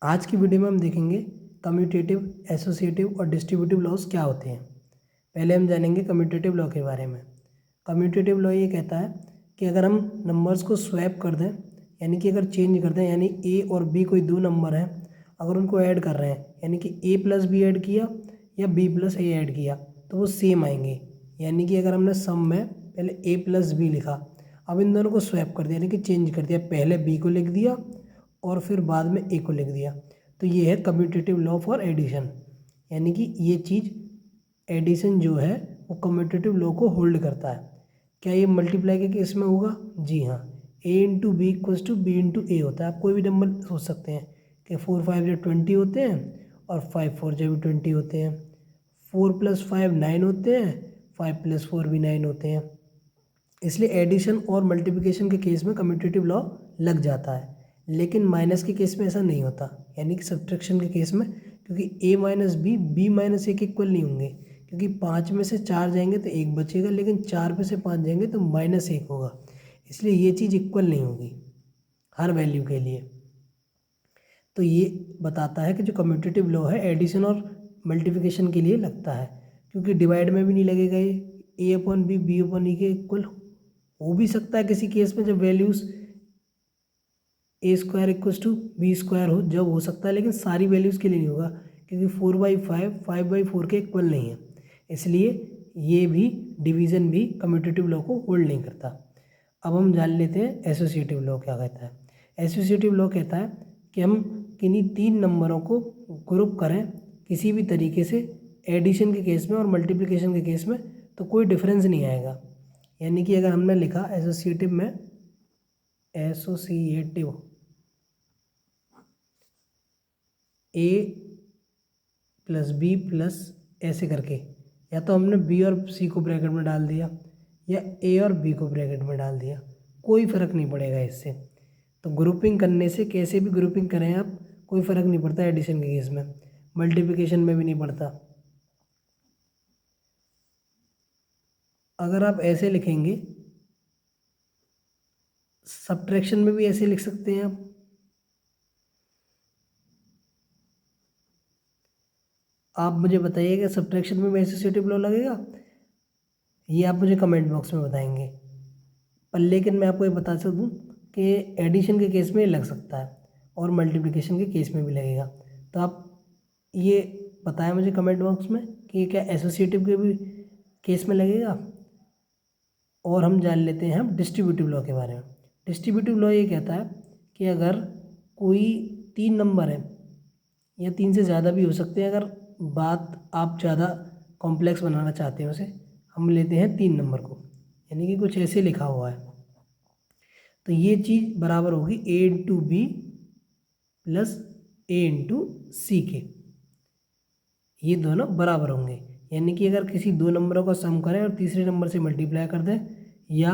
आज की वीडियो में हम देखेंगे कम्यूटेटिव, एसोसिएटिव और डिस्ट्रीब्यूटिव लॉज क्या होते हैं। पहले हम जानेंगे कम्यूटेटिव लॉ के बारे में। कम्यूटेटिव लॉ ये कहता है कि अगर हम नंबर्स को स्वैप कर दें, यानी कि अगर चेंज कर दें, यानी ए और बी कोई दो नंबर हैं, अगर उनको ऐड कर रहे हैं, यानी कि ए प्लस बी ऐड किया या बी प्लस ए ऐड किया, तो वो सेम आएंगे। यानी कि अगर हमने सम में पहले ए प्लस बी लिखा, अब इन दोनों को स्वैप कर दिया, यानी कि चेंज कर दिया, पहले बी को लिख दिया और फिर बाद में ए को लिख दिया, तो ये है कम्यूटेटिव लॉ फॉर एडिशन। यानी कि ये चीज़ एडिशन जो है वो कम्यूटेटिव लॉ को होल्ड करता है। क्या ये मल्टीप्लाई के केस में होगा? जी हाँ, A into B equals to B into A होता है। आप कोई भी नंबर सोच सकते हैं कि 4 5 जब 20 होते हैं और 5 4 जब 20 होते हैं, 4 + 5 9 होते हैं, 5 + 4 भी 9 होते हैं। इसलिए एडिशन और मल्टीप्लिकेशन के केस में कम्यूटेटिव लॉ लग जाता है, लेकिन माइनस के केस में ऐसा नहीं होता, यानी कि सब्ट्रैक्शन के केस में, क्योंकि ए माइनस बी, बी माइनस ए के इक्वल नहीं होंगे, क्योंकि 5 में से 4 जाएंगे तो 1 बचेगा, लेकिन 4 में से 5 जाएंगे तो -1 होगा। इसलिए ये चीज़ इक्वल नहीं होगी हर वैल्यू के लिए। तो ये बताता है कि जो कम्यूटेटिव लॉ है एडिशन और मल्टीप्लिकेशन के लिए लगता है, क्योंकि डिवाइड में भी नहीं लगेगा। ये ए अपॉन बी, बी अपॉन ई के इक्वल हो भी सकता है किसी केस में, जब वैल्यूज़ A² = B² हो, जब हो सकता है, लेकिन सारी वैल्यूज़ के लिए नहीं होगा, क्योंकि 4/5 5/4 के इक्वल नहीं है। इसलिए ये भी डिवीज़न भी कम्यूटेटिव लॉ को होल्ड नहीं करता। अब हम जान लेते हैं एसोसिएटिव लॉ क्या कहता है। एसोसिएटिव लॉ कहता है कि हम किन्हीं 3 नंबरों को ग्रुप करें किसी भी तरीके से एडिशन के केस में और मल्टीप्लिकेशन के केस में, तो कोई डिफरेंस नहीं आएगा। यानी कि अगर हमने लिखा एसोसिएटिव में, एसोसिएटिव ए प्लस बी प्लस ऐसे करके, या तो हमने बी और सी को ब्रैकेट में डाल दिया या ए और बी को ब्रैकेट में डाल दिया, कोई फ़र्क नहीं पड़ेगा इससे। तो ग्रुपिंग करने से, कैसे भी ग्रुपिंग करें आप, कोई फ़र्क नहीं पड़ता एडिशन के केस में, मल्टीप्लिकेशन में भी नहीं पड़ता। अगर आप ऐसे लिखेंगे, सब्ट्रैक्शन में भी ऐसे लिख सकते हैं आप मुझे बताइए कि सब्ट्रैक्शन में भी एसोसिएटिव लॉ लगेगा? ये आप मुझे कमेंट बॉक्स में बताएंगे। पर लेकिन मैं आपको ये बता सकूँ कि एडिशन के केस में लग सकता है और मल्टीप्लिकेशन के केस में भी लगेगा। तो आप ये बताएं मुझे कमेंट बॉक्स में कि क्या एसोसिएटिव के भी केस में लगेगा। और हम जान लेते हैं हम डिस्ट्रीब्यूटिव लॉ के बारे में। डिस्ट्रीब्यूटिव लॉ ये कहता है कि अगर कोई 3 नंबर है, या 3 से ज़्यादा भी हो सकते हैं, अगर बात आप ज़्यादा कॉम्प्लेक्स बनाना चाहते हैं उसे, हम लेते हैं 3 नंबर को, यानी कि कुछ ऐसे लिखा हुआ है, तो ये चीज़ बराबर होगी ए इंटू बी प्लस ए इंटू सी के। ये दोनों बराबर होंगे, यानी कि अगर किसी 2 नंबरों का सम करें और तीसरे नंबर से मल्टीप्लाई कर दें, या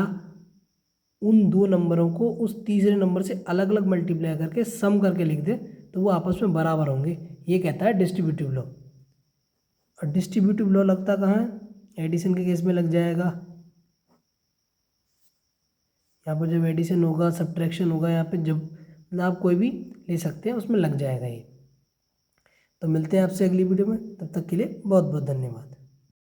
उन 2 नंबरों को उस तीसरे नंबर से अलग अलग मल्टीप्लाई करके सम करके लिख दें, तो वो आपस में बराबर होंगे। ये कहता है डिस्ट्रीब्यूटिव लॉ। और डिस्ट्रीब्यूटिव लॉ लगता कहाँ है? एडिशन के केस में लग जाएगा। यहाँ पर जब एडिशन होगा, सब्ट्रैक्शन होगा, यहाँ पे जब मतलब आप कोई भी ले सकते हैं, उसमें लग जाएगा ये। तो मिलते हैं आपसे अगली वीडियो में, तब तक के लिए बहुत बहुत धन्यवाद।